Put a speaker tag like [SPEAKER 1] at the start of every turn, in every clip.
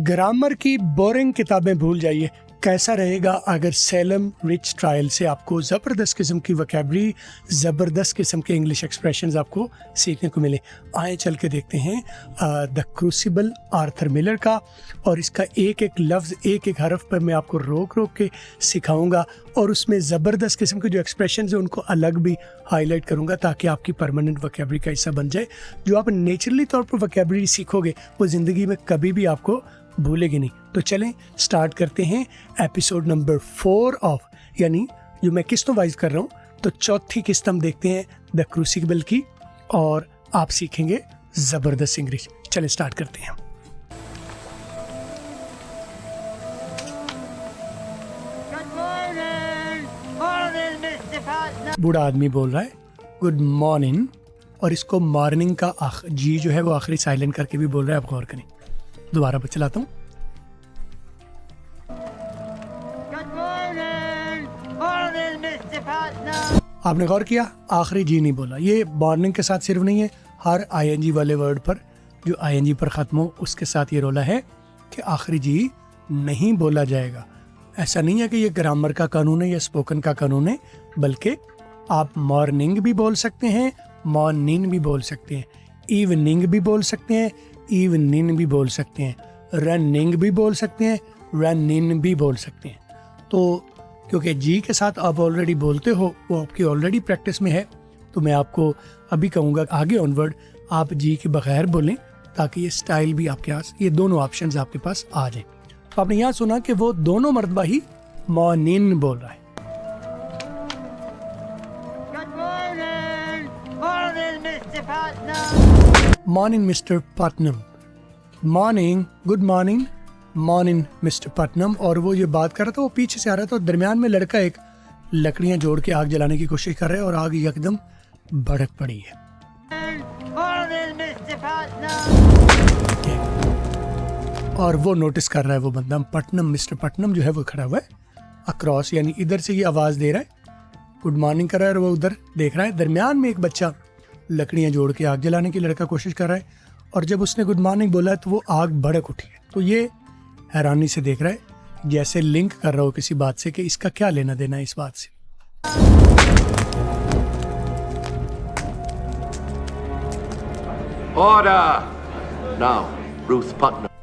[SPEAKER 1] Grammar की boring किताबें भूल जाइए। कैसा रहेगा अगर सेलम रिच ट्रायल से आपको ज़बरदस्त किस्म की वोकैबुलरी, ज़बरदस्त किस्म के इंग्लिश एक्सप्रेशंस आपको सीखने को मिले। आए चल के देखते हैं द क्रूसिबल आर्थर मिलर का, और इसका एक एक लफ्ज़, एक एक हरफ पर मैं आपको रोक रोक के सिखाऊंगा, और उसमें ज़बरदस्त किस्म के जो एक्सप्रेशंस हैं उनको अलग भी हाईलाइट करूंगा ताकि आपकी परमानेंट वोकैबुलरी का हिस्सा बन जाए। जो आप नेचुरली तौर पर वोकैबुलरी सीखोगे वो ज़िंदगी में कभी भी आपको भूलेगी नहीं। तो चलें स्टार्ट करते हैं एपिसोड नंबर 4 ऑफ, यानी जो मैं किस्तों वाइज कर रहा हूँ, तो चौथी किस्त हम देखते हैं द क्रूसिबल की, और आप सीखेंगे ज़बरदस्त इंग्लिश। चलें स्टार्ट करते हैं। बूढ़ा आदमी बोल रहा है गुड मॉर्निंग, और इसको मॉर्निंग का जी जो है वो आखिरी साइलेंट करके भी बोल रहा है। आप गौर करें, दोबारा चलाता हूँ। आपने गौर किया, आखिरी जी नहीं बोला। ये मॉर्निंग के साथ सिर्फ नहीं है, हर आईएनजी वाले वर्ड पर जो आईएनजी पर ख़त्म हो उसके साथ ये रोला है कि आखिरी जी नहीं बोला जाएगा। ऐसा नहीं है कि ये ग्रामर का कानून है या स्पोकन का कानून है, बल्कि आप मॉर्निंग भी बोल सकते हैं, मॉर्निंग भी बोल सकते हैं, इवनिंग भी बोल सकते हैं, इवनिंग भी बोल सकते हैं, रनिंग भी बोल सकते हैं, रनिंग भी बोल सकते हैं। तो क्योंकि जी के साथ आप ऑलरेडी बोलते हो, वो आपकी ऑलरेडी प्रैक्टिस में है, तो मैं आपको अभी कहूँगा आगे ऑनवर्ड आप जी के बगैर बोलें ताकि ये स्टाइल भी आपके पास, ये दोनों ऑप्शंस आपके पास आ जाएं। तो आपने यहाँ सुना कि वो दोनों मर्तबा ही मॉर्निंग बोल रहा है। Morning mister Putnam, morning, good morning, morning mister Putnam. और वो ये बात कर रहा था, वो पीछे से आ रहा था, और दरमियान में लड़का एक लकड़ियां जोड़ के आग जलाने की कोशिश कर रहा है, और आग एकदम भड़क पड़ी है। और वो नोटिस कर रहा है, वो बंदा पटनम, मिस्टर पटनम जो है वो खड़ा हुआ है अक्रॉस, यानी इधर से ये आवाज़ दे रहा है, गुड मॉर्निंग कर रहा है, और वो उधर देख रहा है। दरमियान में एक बच्चा लकड़ियां जोड़ के आग जलाने की लड़का कोशिश कर रहा है, और जब उसने गुड मॉर्निंग बोला तो वो आग भड़क उठी है। तो ये हैरानी से देख रहा है, जैसे लिंक कर रहा हो किसी बात से कि इसका क्या लेना देना है इस बात से।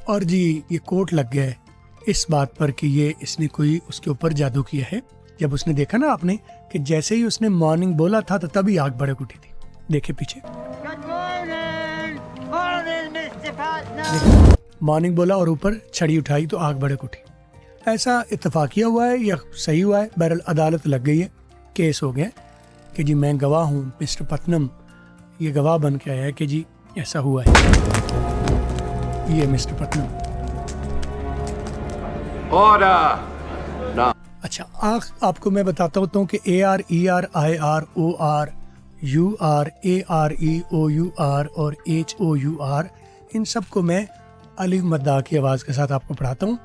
[SPEAKER 1] और जी ये कोट लग गया है इस बात पर कि ये इसने कोई उसके ऊपर जादू किया है। जब उसने देखा ना आपने कि जैसे ही उसने मॉर्निंग बोला था तो तभी आग भड़क उठी थी। देखे पीछे, मॉर्निंग बोला और ऊपर छड़ी उठाई तो आग भड़क उठी। ऐसा इत्तफाकिया हुआ है या सही हुआ है, बहरहाल अदालत लग गई है, केस हो गया कि जी मैं गवाह हूँ, मिस्टर पटनम ये गवाह बन के आया है कि जी ऐसा हुआ है। ये मिस्टर पटनम। अच्छा, आपको मैं बताता हूँ कि ARERIROR URAREOUR और HOUR, इन सब को मैं अलिफ मद्दा की आवाज़ के साथ आपको पढ़ाता हूँ।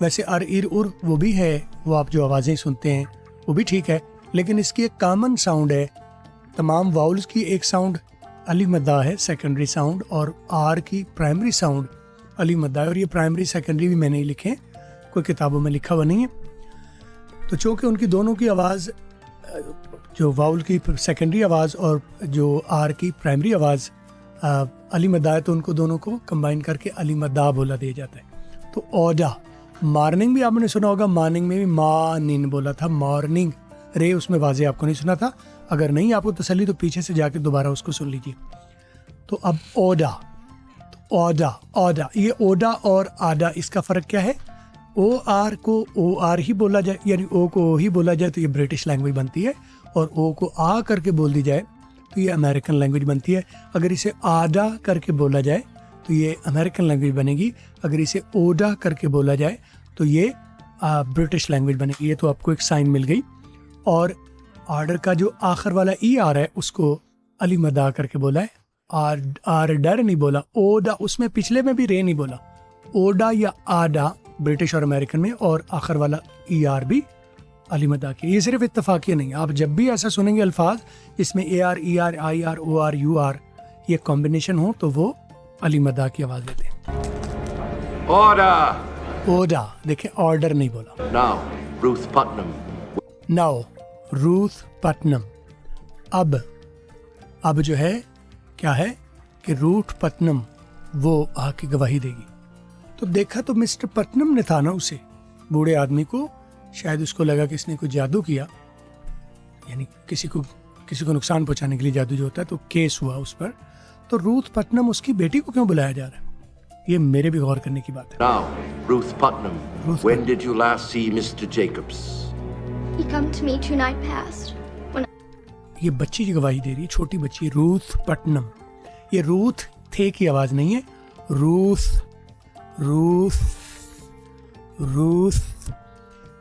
[SPEAKER 1] वैसे उर वो भी है, वो आप जो आवाज़ें सुनते हैं वो भी ठीक है, लेकिन इसकी एक कॉमन साउंड है। तमाम वाउल्स की एक साउंड अलिफ मद्दा है, सेकेंडरी साउंड, और आर की प्राइमरी साउंड अलिफ मद्दा है। और ये प्राइमरी सेकेंडरी भी मैंने ही लिखे, कोई किताबों में लिखा हुआ नहीं है। तो चूँकि उनकी दोनों की आवाज़, जो वाउल की सेकेंडरी आवाज़ और जो आर की प्राइमरी आवाज़ अली मद्दा है, तो उनको दोनों को कंबाइन करके अली मद्दा बोला दिया जाता है। तो ओजा, मॉर्निंग भी आपने सुना होगा, मॉर्निंग में भी मॉर्निंग बोला था, मॉर्निंग रे उसमें वाजे आपको नहीं सुना था। अगर नहीं आपको तसल्ली तो पीछे से जाके दोबारा उसको सुन लीजिए। तो अब ओडा, तो ओडा, ओडा, ये ओडा और आडा, इसका फ़र्क क्या है? ओ आर को ओ आर ही बोला जाए, यानी ओ को ओ ही बोला जाए तो ये ब्रिटिश लैंग्वेज बनती है, और ओ को आ करके बोल दी जाए तो ये अमेरिकन लैंग्वेज बनती है। अगर इसे आडा करके बोला जाए तो ये अमेरिकन लैंग्वेज बनेगी। अगर इसे ओडा करके बोला जाए तो ये ब्रिटिश लैंग्वेज बनेगी। ये तो आपको एक साइन मिल गई। और आर्डर का जो आखिर वाला ई आ रहा है उसको अली मदा करके बोला है, आर्डर नहीं बोला। ओडा, उसमें पिछले में भी रे नहीं बोला। ओडा या आडा ब्रिटिश और अमेरिकन में, और आखिर वाला ई आर भी अली मदा की। ये सिर्फ इत्तफाकिया नहीं, आप जब भी ऐसा सुनेंगे अल्फाज इसमें AR ER IR OR UR ये कॉम्बिनेशन हो तो वो अली मदा की आवाज़ देते हैं।
[SPEAKER 2] Order!
[SPEAKER 1] ओडा, देखिए ऑर्डर नहीं बोला।
[SPEAKER 2] Now, Ruth Putnam.
[SPEAKER 1] Now Ruth Putnam. अब जो है क्या है कि रूथ पटनम वो आके गवाही देगी। तो देखा तो मिस्टर पटनम ने था ना उसे, बूढ़े आदमी को, शायद उसको लगा कि इसने कोई जादू किया, यानी किसी को नुकसान पहुंचाने के लिए जादू जो होता है, तो केस हुआ उस पर। तो रूथ पटनम उसकी बेटी को क्यों बुलाया जा रहा है, ये मेरे भी गौर करने की बात है।
[SPEAKER 2] Now, Ruth Putnam.
[SPEAKER 1] Ruth
[SPEAKER 2] When did you last see Mr. Jacobs?
[SPEAKER 3] He come to me 2 night past. When
[SPEAKER 1] ये बच्ची की गवाही दे रही है, छोटी बच्ची रूथ पटनम। ये रूथ थे की आवाज नहीं है, रूथ।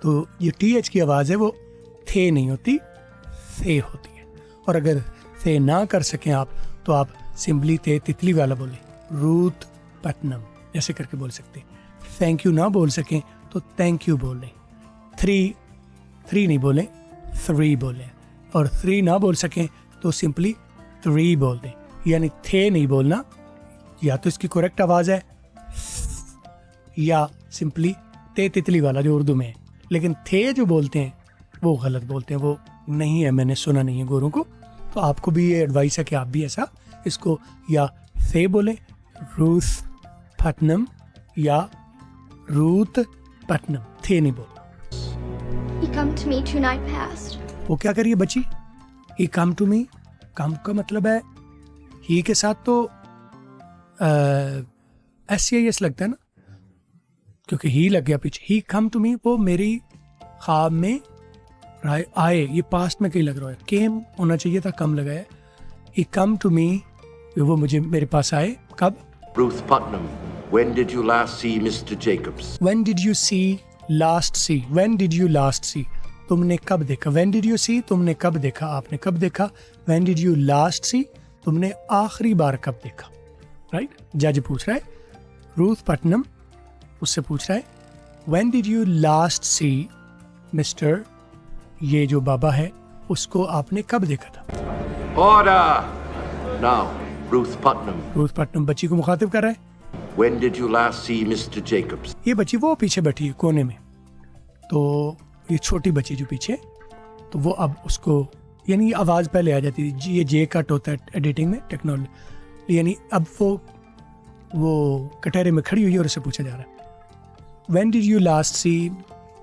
[SPEAKER 1] तो ये TH की आवाज है, वो थे नहीं होती, से होती है। और अगर से ना कर सकें आप, तो आप सिंपली थे तितली वाला बोले, रूथ पटनम ऐसे करके बोल सकते हैं। थैंक यू ना बोल सकें तो थैंक यू बोलें। थ्री नहीं बोलें, 3 बोलें। और 3 ना बोल सकें तो सिंपली 3 बोल दें। यानी थे नहीं बोलना, या तो इसकी करेक्ट आवाज है, या सिंपली ते तितली वाला जो उर्दू में है। लेकिन थे जो बोलते हैं वो गलत बोलते हैं, वो नहीं है, मैंने सुना नहीं है गोरों को। तो आपको भी ये एडवाइस है कि आप भी ऐसा इसको या से बोलें, रूथ पटनम, या रूथ पटनम, थे नहीं बोलना।
[SPEAKER 3] he come to me 2 night past.
[SPEAKER 1] वो क्या करिए बच्ची, ही कम टू मी, कम का मतलब है ही के साथ तो SCIS लगता है ना, क्योंकि ही लग गया पीछे। ही कम टू मी, वो मेरी ख्वाब में आए, ये पास्ट में कहीं लग रहा है, केम होना चाहिए था, कम लगा है। ही कम टू मी, वो मुझे मेरे पास आए, कब?
[SPEAKER 2] Ruth Putnam. When did you last see Mr. Jacobs?
[SPEAKER 1] When did you see last see? When did you last see? तुमने कब देखा? When did you see? तुमने कब देखा, आपने कब देखा? When did you last see? तुमने आखिरी बार कब देखा? राइट? जज पूछ रहा है, रूथ पटनम उससे पूछ रहा है, When did you last see Mr. ये जो बाबा है उसको आपने कब देखा था?
[SPEAKER 2] Order! Now, Ruth Putnam.
[SPEAKER 1] Ruth Putnam बच्ची को मुखातिब कर रहा है।
[SPEAKER 2] When did you last see Mr. Jacobs?
[SPEAKER 1] ये बच्ची वो पीछे बैठी है कोने में, तो ये छोटी बच्ची जो पीछे, तो वो अब उसको, यानी आवाज़ पहले आ जाती है, ये जे कट होता है एडिटिंग में, टेक्नोलॉजी, यानी अब वो कटहरे में खड़ी हुई है और उससे पूछा जा रहा है, When did you last see?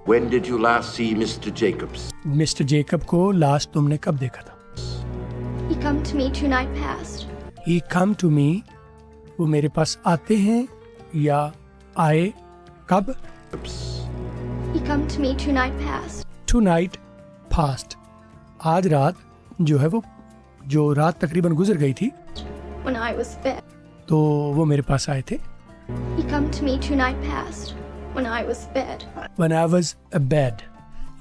[SPEAKER 2] When did you last see Mr. Jacobs?
[SPEAKER 1] Mister Jacob को लास्ट तुमने कब देखा था?
[SPEAKER 3] He come to me 2 night past.
[SPEAKER 1] He come to me, वो मेरे पास आते हैं या आए, कब?
[SPEAKER 3] He come to me 2 night past.
[SPEAKER 1] Tonight past, आज रात जो है वो, जो रात तकरीबन गुजर गई थी,
[SPEAKER 3] When I was bed.
[SPEAKER 1] तो वो मेरे पास आए थे।
[SPEAKER 3] He come to me 2 night past. When I was bed.
[SPEAKER 1] When I was a bed,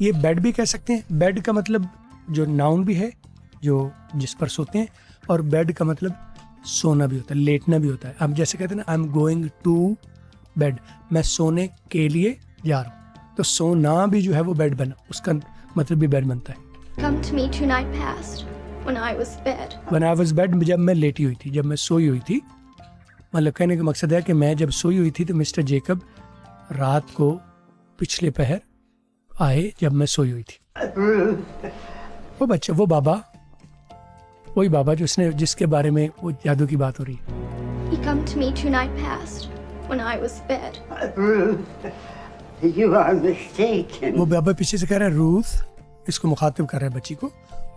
[SPEAKER 1] ये बेड भी कह सकते हैं। बेड का मतलब जो नाउन भी है, जो जिस पर सोते हैं, और बेड का मतलब सोना भी होता है, लेटना भी होता है। अब जैसे कहते हैं ना, I am going to bed, मैं सोने के लिए जा रहा हूँ, तो सोना भी जो है वो बेड बना, उसका मतलब भी बेड बनता है।
[SPEAKER 3] Come to me 2 night past. When I was bed.
[SPEAKER 1] When I was bed, जब मैं लेटी हुई थी, जब मैं सोई हुई थी, मतलब कहने का मकसद है कि मैं जब सोई हुई थी तो मिस्टर जेकब रात को पिछले पहर आए जब मैं सोई हुई थी। वो बच्चा, वो बाबा, वही बाबा जिसके बारे में वो जादू की बात हो रही है।
[SPEAKER 3] He come to me 2 night past. When I was bed.
[SPEAKER 4] Ruth, you are mistaken.
[SPEAKER 1] वो बाबा पीछे से कह रहा है, रूथ, इसको मुखातिब कर रहा है बच्ची को,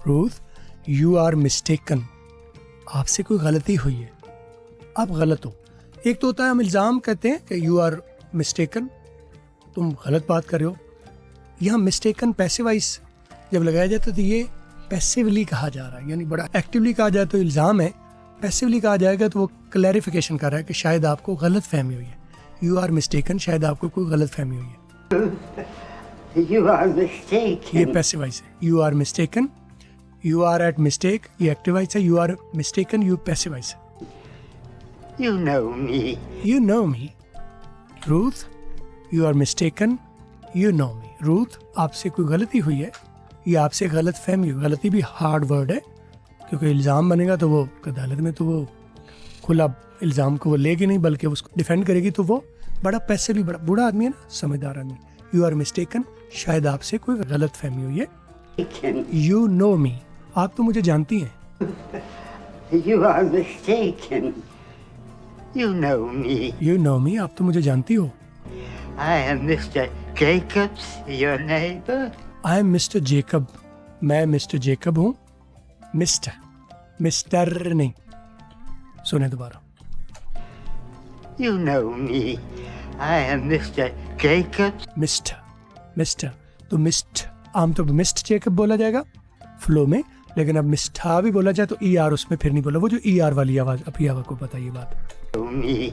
[SPEAKER 1] रूथ यू आर मिस्टेकन, आपसे कोई गलती हुई है, आप गलत हो। एक तो होता है हम इल्ज़ाम कहते हैं कि यू आर मिस्टेकन, तुम गलत बात कर रहे हो। यहाँ मिस्टेकन पैसिव वॉइस जब लगाया जाता है तो ये पैसिवली कहा जा रहा है, यानी बड़ा एक्टिवली कहा जाए तो इल्ज़ाम है, पैसिवली कहा जाएगा तो वो क्लैरिफिकेशन कर रहा है कि शायद आपको गलत फहमी हुई है। यू आर मिस्टेकन, शायद आपको कोई गलत फहमी हुई है।
[SPEAKER 4] You are mistaken.
[SPEAKER 1] ये पैसिव वॉइस है। You are mistaken, you are at mistake, ये एक्टिव वॉइस है। You are mistaken, you passive voice है।
[SPEAKER 4] You know me.
[SPEAKER 1] You know me. Ruth, you are mistaken. You know me. Ruth, आपसे कोई गलती हुई है, या आपसे गलत फहमी हुई। गलती भी हार्ड वर्ड है, क्योंकि इल्ज़ाम बनेगा तो वो अदालत में तो वो खुला इल्ज़ाम को वो लेगी नहीं, बल्कि उसको डिफेंड करेगी, तो वो बड़ा पैसे भी बड़ा बूढ़ा आदमी है ना, समझदार आदमी। यू आर मिस्टेकन, शायद आपसे कोई गलत फहमी हुई है। यू नो मी, आप तो मुझे जानती हैं।
[SPEAKER 4] You are mistaken. You know me.
[SPEAKER 1] You know me, आप तो मुझे जानती हो।
[SPEAKER 4] I am Mr. Jacobs, your neighbor.
[SPEAKER 1] I am mister Jacob, मैं मिस्टर जेकब हूँ। मिस्टर, मिस्टर नहीं, सुने दोबारा।
[SPEAKER 4] You know me. I am Mr. Jacobs.
[SPEAKER 1] Mister, mister, तो मिस्ट आमतौर पर मिस्ट जेकब बोला जाएगा फ्लो में, लेकिन अब मिस्ठा भी बोला जाए तो ई आर उसमें फिर नहीं बोला, वो जो ई आर वाली आवाज। अभी आपको बताइए बात।
[SPEAKER 4] Know me.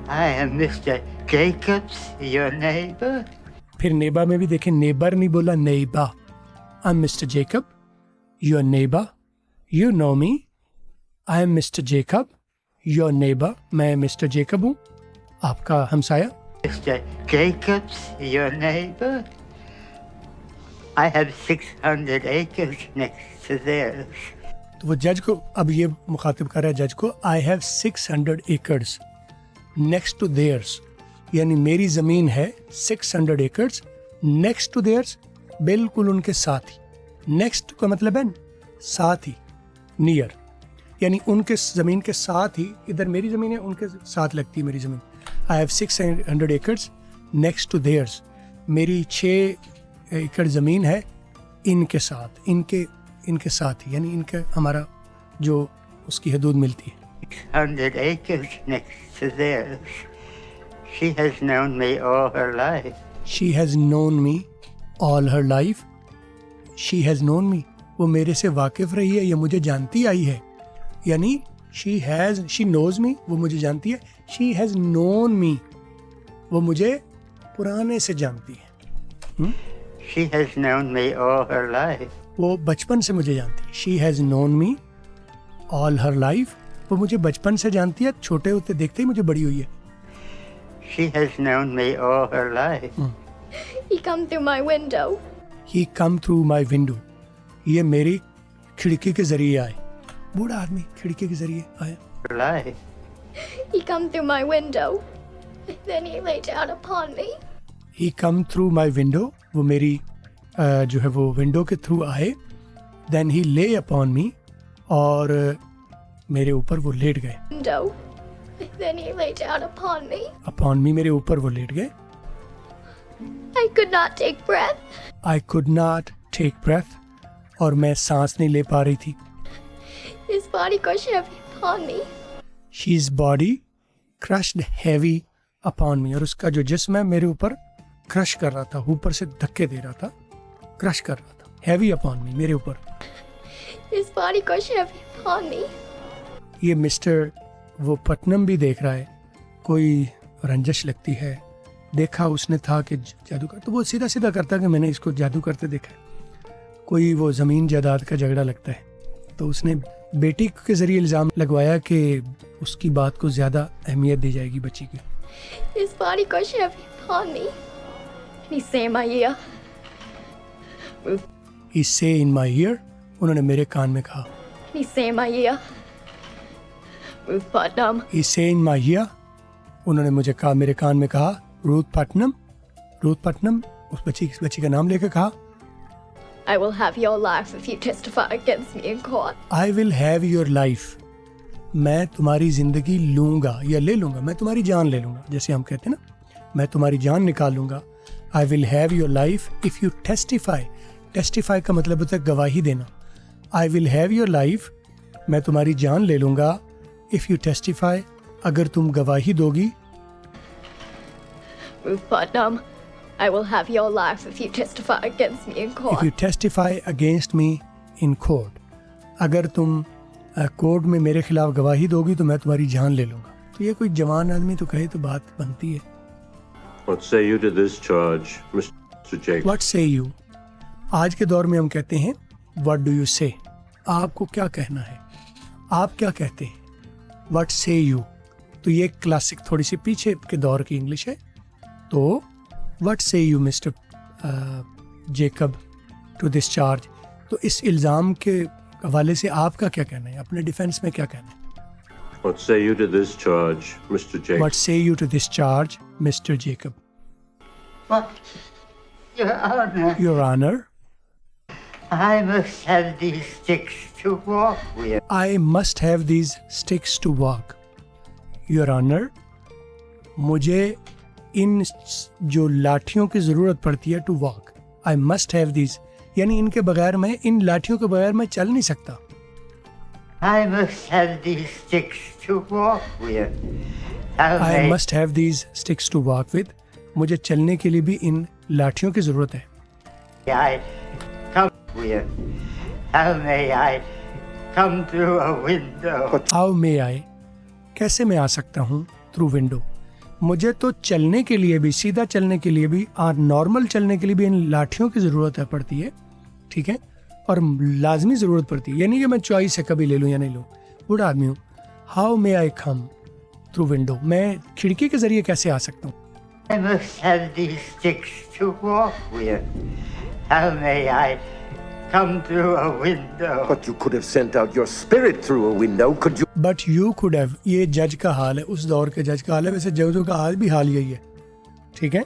[SPEAKER 4] I am Mr. Jacobs, your neighbor.
[SPEAKER 1] फिर नेबा में भी देखें, नेबर नहीं बोला, neighbour. I am mister Jacob, your neighbour. You know me, I am mister Jacob, your neighbour. मैं मिस्टर जेकब हूँ, आपका हमसाया।
[SPEAKER 4] Mr. Jacobs, your neighbor. I have 600 acres next to theirs.
[SPEAKER 1] तो वो जज को, अब ये मुखातिब कर रहा है जज को, I have 600 acres next to theirs, यानी मेरी ज़मीन है 600 एकर्स नेक्स्ट टू देयर्स, बिल्कुल उनके साथ ही। नेक्स्ट का मतलब है साथ ही, नियर, यानी उनके ज़मीन के साथ ही। इधर मेरी ज़मीन है, उनके साथ लगती है मेरी ज़मीन। I have 600 acres next to theirs, मेरी 6 एकड़ ज़मीन है इनके साथ, इनके साथ ही, यानी इनका हमारा जो उसकी हदूद मिलती है।
[SPEAKER 4] 600 acres next to theirs. She has known me all her life.
[SPEAKER 1] She has known me all her life. She has known me, वो मेरे से वाकिफ रही है, ये मुझे जानती आई है। यानी she knows me, वो मुझे जानती है। She has known me, वो मुझे पुराने से जानती है।
[SPEAKER 4] She has known me all her life.
[SPEAKER 1] वो बचपन से मुझे जानती है। She has known me all her life, वो मुझे बचपन से जानती है, छोटे होते देखते ही मुझे बड़ी हुई है।
[SPEAKER 4] She has known me all her life.
[SPEAKER 3] He come through my window.
[SPEAKER 1] He come through my window, ये मेरी खिड़की के जरिए आए। बूढ़ा आदमी खिड़की के जरिए आया।
[SPEAKER 4] Her life.
[SPEAKER 3] He come through my window. Then he lay down upon me.
[SPEAKER 1] He come through my window, वो मेरी जो है वो विंडो के थ्रू आए। Then he lay upon me, और मेरे ऊपर वो लेट गए।
[SPEAKER 3] Window. Then he lay down upon me.
[SPEAKER 1] Upon me, मेरे ऊपर वो लेट गए।
[SPEAKER 3] I could not take breath.
[SPEAKER 1] I could not take breath, और मैं सांस नहीं ले पा रही थी।
[SPEAKER 3] His body crushed heavy upon me.
[SPEAKER 1] His body crushed heavy upon me, और उसका जो जिस्म है मेरे ऊपर क्रश कर रहा था, ऊपर से धक्के दे रहा था, क्रश कर रहा था। heavy upon me, मेरे ऊपर।
[SPEAKER 3] His body crushed heavy upon me.
[SPEAKER 1] ये मिस्टर वो पटनम भी देख रहा है, कोई रंजश लगती है। देखा उसने था कि जादू कर, तो वो सीधा सीधा करता कि मैंने इसको जादू करते देखा है। कोई वो ज़मीन जायदाद का झगड़ा लगता है, तो उसने बेटी के ज़रिए इल्ज़ाम लगवाया कि उसकी बात को ज़्यादा अहमियत दी जाएगी बच्ची की।
[SPEAKER 3] His body crushed heavy upon me. And he say in my ear.
[SPEAKER 1] He say in my ear, उन्होंने मेरे कान में कहा।
[SPEAKER 3] And he say in my ear. Ruth Putnam.
[SPEAKER 1] He say in my ear, उन्होंने मुझे कहा, मेरे कान में कहा, रूथ पटनम। रूथ पटनम, उस बच्ची का नाम लेकर कहा,
[SPEAKER 3] I will have your life if you testify against me in court.
[SPEAKER 1] I will have your life, मैं तुम्हारी जिंदगी लूंगा या ले लूंगा, मैं तुम्हारी जान ले लूंगा, जैसे हम कहते हैं ना, मैं तुम्हारी जान निकाल लूंगा। I will have your life if you testify. Testify का मतलब होता है गवाही देना। I will have your life, मैं तुम्हारी जान ले लूंगा। If you testify, अगर तुम गवाही दोगी।
[SPEAKER 3] Ruth Putnam, I will have your life if you testify against me in
[SPEAKER 1] If
[SPEAKER 3] court.
[SPEAKER 1] you testify against me in court, अगर तुम कोर्ट में मेरे खिलाफ गवाही दोगी तो मैं तुम्हारी जान ले लूंगा। तो ये कोई जवान आदमी तो कहे तो बात बनती है।
[SPEAKER 2] What say you to this charge, Mr. Jacobs?
[SPEAKER 1] What say you? आज के दौर में हम कहते हैं What do you say? आपको क्या कहना है, आप क्या कहते हैं। What say you? तो ये क्लासिक थोड़ी सी पीछे के दौर की इंग्लिश है। तो What say you, Mr. Jacob, to this charge? तो इस इल्ज़ाम के हवाले से आपका क्या कहना है, अपने डिफेंस में क्या कहना है।
[SPEAKER 2] What say you to this charge, Mr. Jacob?
[SPEAKER 1] What say you to this charge, Mr. Jacob?
[SPEAKER 4] But, Your Honor,
[SPEAKER 1] Your Honor,
[SPEAKER 4] I must have these sticks to walk with.
[SPEAKER 1] I must have these sticks to walk. Your Honor, मुझे इन जो लाठियों की ज़रूरत पड़ती है to walk. I must have these. यानी इनके बगैर मैं, इन लाठियों के बगैर मैं चल नहीं सकता.
[SPEAKER 4] I must have these sticks to walk with.
[SPEAKER 1] I must have these sticks to walk with. मुझे चलने के लिए भी इन लाठियों की ज़रूरत है.
[SPEAKER 4] I come with. How may I come through a window?
[SPEAKER 1] How may I? कैसे मैं आ सकता हूँ through window? मुझे तो चलने के लिए भी, सीधा चलने के लिए भी और नॉर्मल चलने के लिए भी इन लाठियों की ज़रूरत है पड़ती है, ठीक है, और लाजमी ज़रूरत पड़ती है. यानी कि मैं चॉइस है कभी ले लूँ या नहीं लूँ. बूढ़ा आदमी हूँ. How may I come through window? मैं खिड़की के ज़रिए कैसे आ सकता हूँ?
[SPEAKER 4] I must have these sticks to walk with. How may I come through a window?
[SPEAKER 2] But you could have sent out your spirit through a window, could you?
[SPEAKER 1] But you could have. ये जज का हाल है, उस दौर के जज का हाल है. वैसे जजों का आज भी हाल यही है, ठीक है.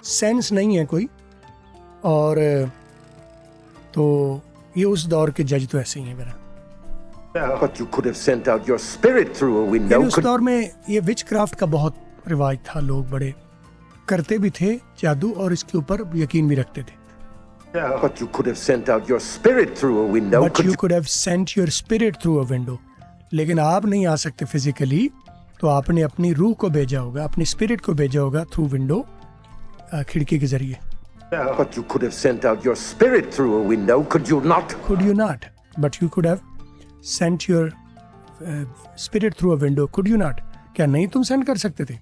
[SPEAKER 1] सेंस नहीं है कोई, और तो ये उस दौर के जज तो ऐसे ही हैं मेरा.
[SPEAKER 2] But you could have sent out your spirit through a window,
[SPEAKER 1] यानी उस
[SPEAKER 2] could
[SPEAKER 1] दौर में ये विच क्राफ्ट का बहुत रिवाज था. लोग बड़े करते भी थे जादू, और इसके ऊपर यकीन भी रखते थे.
[SPEAKER 2] But you could have sent out your spirit through a window,
[SPEAKER 1] but
[SPEAKER 2] could
[SPEAKER 1] you
[SPEAKER 2] you?
[SPEAKER 1] Could have sent your spirit through a window. लेकिन आप नहीं आ सकते फिजिकली, तो आपने अपनी रूह को भेजा होगा, अपनी स्पिरिट को भेजा होगा थ्रू विंडो, खिड़की के जरिए.
[SPEAKER 2] But you could have sent out your spirit through a window, could you not?
[SPEAKER 1] Could you not? But you could have sent your spirit through a window. Could you not? क्या नहीं तुम send कर सकते थे?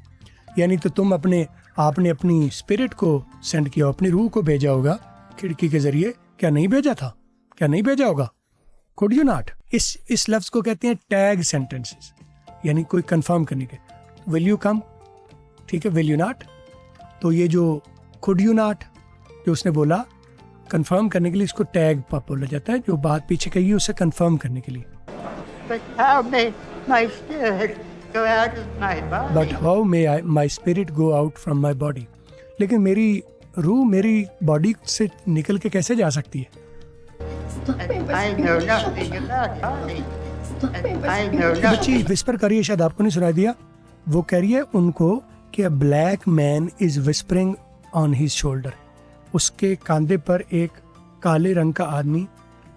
[SPEAKER 1] यानी तो तुम आपने अपनी स्पिरिट को सेंड किया, अपनी रूह को भेजा होगा खिड़की के जरिए. क्या नहीं भेजा था? क्या नहीं भेजा होगा? Could you not? इस लफ्ज को कहते हैं टैग सेंटेंसेस, यानी कोई कंफर्म करने के. Will you come? ठीक है, will you not? तो ये जो could you not जो उसने बोला, कंफर्म करने के लिए इसको टैग बोला जाता है. जो बात पीछे कही है उसे कंफर्म करने के लिए.
[SPEAKER 4] But how may my spirit go out of my body?
[SPEAKER 1] But how may I my spirit go out from my body. लेकिन मेरी रूह मेरी बॉडी से निकल के कैसे जा सकती है?
[SPEAKER 4] And I know nothing about body. And I know
[SPEAKER 1] बच्ची
[SPEAKER 4] nothing.
[SPEAKER 1] विस्पर कर रही है, शायद आपको नहीं सुनाई दिया. वो कह रही है उनको कि अ black man is whispering on his shoulder. उसके कंधे पर एक काले रंग का आदमी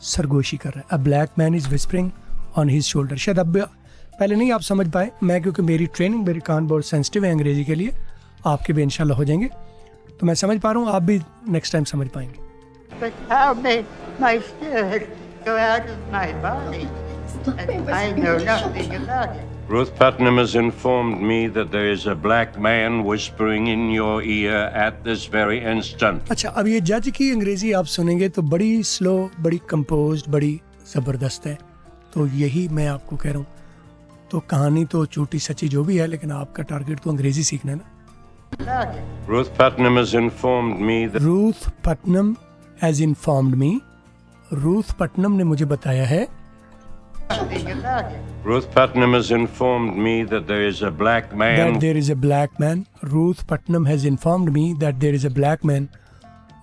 [SPEAKER 1] सरगोशी कर रहा है. अ black man is whispering on his shoulder. शायद अब पहले नहीं आप समझ पाए, मैं क्योंकि मेरी ट्रेनिंग, मेरे कान बहुत सेंसिटिव है अंग्रेजी के लिए. आपके भी इंशाल्लाह हो जाएंगे, तो मैं समझ पा रहा हूँ, आप भी नेक्स्ट टाइम समझ पाएंगे.
[SPEAKER 4] But how may my spirit go out of my body? And I know nothing about it.
[SPEAKER 5] Ruth Putnam has informed me that there is a black man whispering in your ear at this very instant.
[SPEAKER 1] अच्छा, अब ये जज की अंग्रेजी आप सुनेंगे तो बड़ी स्लो, बड़ी कंपोज्ड, बड़ी ज़बरदस्त है. तो यही मैं आपको कह रहा हूँ. तो कहानी तो झूठी सच्ची जो भी है, लेकिन आपका टारगेट तो अंग्रेजी सीखना है ना.
[SPEAKER 5] Ruth Putnam has informed me that
[SPEAKER 1] Ruth Putnam has informed me. Ruth Putnam ने मुझे बताया है.
[SPEAKER 4] Nothing about it.
[SPEAKER 5] Ruth Putnam has informed me that there is a black man
[SPEAKER 1] that there is a black man. Ruth Putnam has informed me that there is a black man.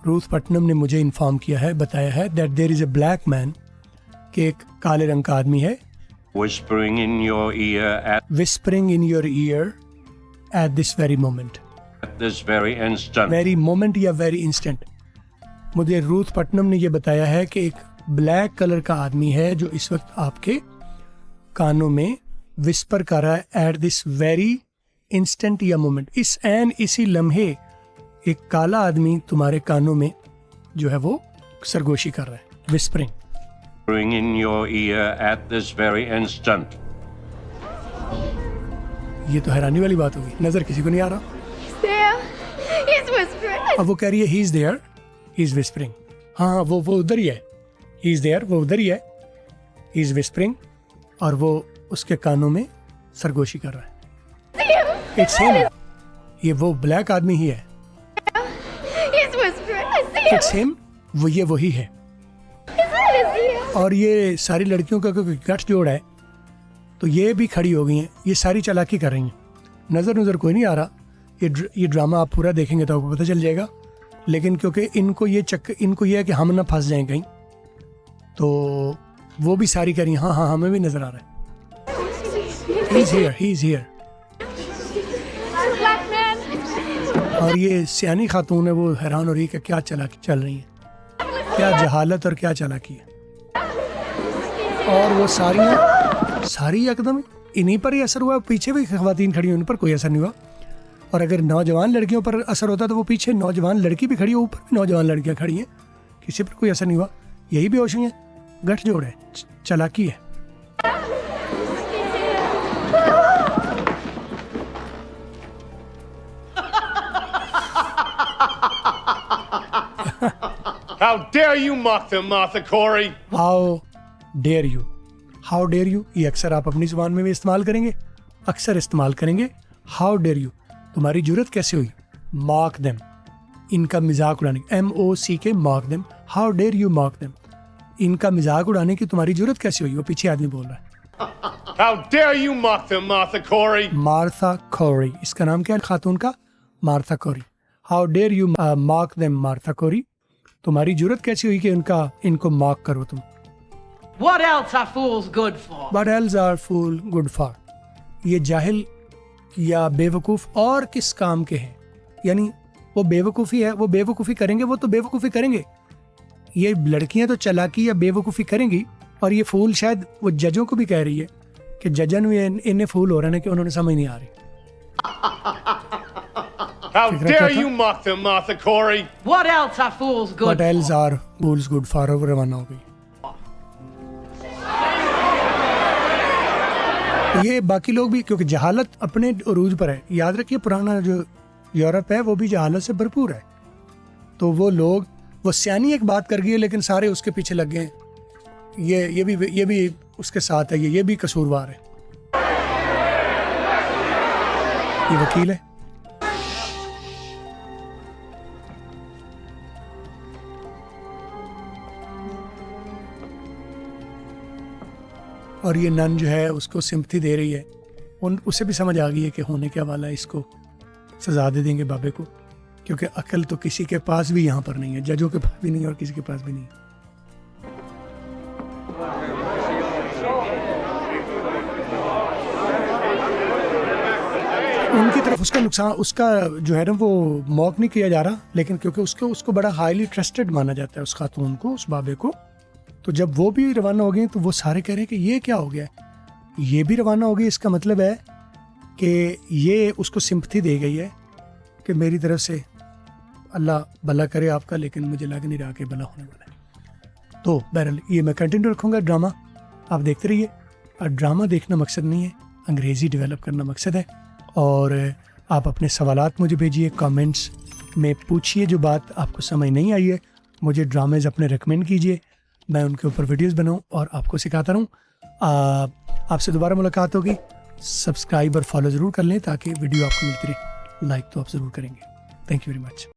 [SPEAKER 1] Ruth Putnam ने मुझे inform किया है, बताया है that there is a black man, कि एक काले रंग का आदमी है,
[SPEAKER 5] whispering in your ear
[SPEAKER 1] whispering in your ear at this very moment.
[SPEAKER 5] at this very instant.
[SPEAKER 1] Very moment या very instant. मुझे रूथ पटनम ने ये बताया है कि एक ब्लैक कलर का आदमी है जो इस वक्त आपके कानों में विस्पर कर रहा है एट दिस वेरी इंस्टेंट या मोमेंट. इसी लम्हे एक काला आदमी तुम्हारे कानों में जो है वो सरगोशी कर रहा है, whispering.
[SPEAKER 5] Whispering in your ear at this very instant.
[SPEAKER 1] ये तो हैरानी वाली बात होगी, नजर किसी को नहीं आ रहा.
[SPEAKER 3] There. He's whispering.
[SPEAKER 1] अब वो कह रही है he is there, he is whispering. हाँ, वो उधर ही है. ही इज देयर, वो उधर ही है. ही इज विस्परिंग, और वो उसके कानों में सरगोशी कर रहा है. It's him. ये वो ब्लैक आदमी ही है.
[SPEAKER 3] He's whispering. I see him.
[SPEAKER 1] It's him. वो ये वही है.
[SPEAKER 3] His head is here.
[SPEAKER 1] और ये सारी लड़कियों का कोई गठ जोड़ है, तो ये भी खड़ी हो गई हैं, ये सारी चालाकी कर रही हैं। नज़र कोई नहीं आ रहा, ये ड्रामा आप पूरा देखेंगे तो आपको पता चल जाएगा। लेकिन क्योंकि इनको ये है कि हम ना फंस जाएं कहीं, तो वो भी सारी कह रही हैं हाँ हमें भी नज़र आ रहा है, ही इज़ हियर। और ये सियानी खातून है, वो हैरान हो रही है कि क्या चालाकी चल रही है, क्या जहालत और क्या चालाकी है। और वो सारी एकदम इन्हीं पर ही असर हुआ, पीछे भी ख़वातीन खड़ी हुई, उन पर कोई असर नहीं हुआ। और अगर नौजवान लड़कियों पर असर होता तो वो पीछे नौजवान लड़की भी खड़ी है, ऊपर भी नौजवान लड़कियां खड़ी हैं, किसी पर कोई असर नहीं हुआ। यही बेहोशी है, गठजोड़ है, चालाकी है।
[SPEAKER 5] How dare you mock them, Martha Corey?
[SPEAKER 1] How dare you ये अक्सर आप अपनी जुबान में भी इस्तेमाल करेंगे, अक्सर इस्तेमाल करेंगे। How dare you, तुम्हारी जुर्रत कैसे हुई। Mock them, इनका मजाक उड़ाने, MOCK mock them, how dare you mock them, इनका मजाक उड़ाने की तुम्हारी जुर्रत कैसे हुई। वो पीछे आदमी बोल रहा है
[SPEAKER 5] How dare you mock them, Martha Corey?
[SPEAKER 1] Martha Corey, इसका नाम क्या है खातून का, Martha Corey. How dare you mock them, Martha Corey, तुम्हारी जुर्रत कैसी हुई कि इनको मॉक करो तुम।
[SPEAKER 6] What else are fools good for?
[SPEAKER 1] What else are fools good for? ये जाहिल या बेवकूफ़ और किस काम के हैं, यानी वो बेवकूफ़ी है, वो बेवकूफ़ी करेंगे, वो तो बेवकूफ़ी करेंगे। ये लड़कियां तो चालाकी या बेवकूफ़ी करेंगी, और ये फूल शायद वो जजों को भी कह रही है कि जजन में इन्हें फूल हो रहे हैं कि उन्होंने समझ नहीं आ रही।
[SPEAKER 5] How dare you mock them, Martha Corey?
[SPEAKER 6] What else are fools good
[SPEAKER 1] What else
[SPEAKER 6] for?
[SPEAKER 1] are fools good for? वो रवाना हो गई। ये बाकी लोग भी, क्योंकि जहालत अपने अरूज पर है। याद रखिए पुराना जो यूरोप है वो भी जहालत से भरपूर है। तो वो लोग, वो सियानी एक बात कर गई है लेकिन सारे उसके पीछे लग गए। ये भी उसके साथ है, ये भी कसूरवार है। ये वकील है। और ये नन जो है उसको सिंपथी दे रही है, उसे भी समझ आ गई है कि होने क्या वाला है, इसको सजा दे देंगे बाबे को, क्योंकि अकल तो किसी के पास भी यहाँ पर नहीं है, जजों के पास भी नहीं और किसी के पास भी नहीं है। उनकी तरफ उसका नुकसान, उसका जो है ना वो मौक नहीं किया जा रहा, लेकिन क्योंकि उसको बड़ा हाईली ट्रस्टेड माना जाता है, उस खातून को, उस बाबे को। तो जब वो भी रवाना हो गए तो वो सारे कह रहे हैं कि ये क्या हो गया, ये भी रवाना हो गई। इसका मतलब है कि ये उसको सिंपथी दे गई है कि मेरी तरफ से अल्लाह भला करे आपका, लेकिन मुझे लग नहीं रहा कि भला होने वाला है। तो बहरहाल ये मैं कंटिन्यू रखूँगा ड्रामा, आप देखते रहिए। और ड्रामा देखना मकसद नहीं है, अंग्रेज़ी डेवलप करना मकसद है। और आप अपने सवालात मुझे भेजिए, कमेंट्स में पूछिए, जो बात आपको समझ नहीं आई है मुझे ड्रामेज़ अपने रिकमेंड कीजिए, मैं उनके ऊपर वीडियोस बनाऊं और आपको सिखाता रहूं। आपसे दोबारा मुलाकात होगी। सब्सक्राइब और फॉलो ज़रूर कर लें ताकि वीडियो आपको मिलती रहे। लाइक तो आप ज़रूर करेंगे। Thank you very much.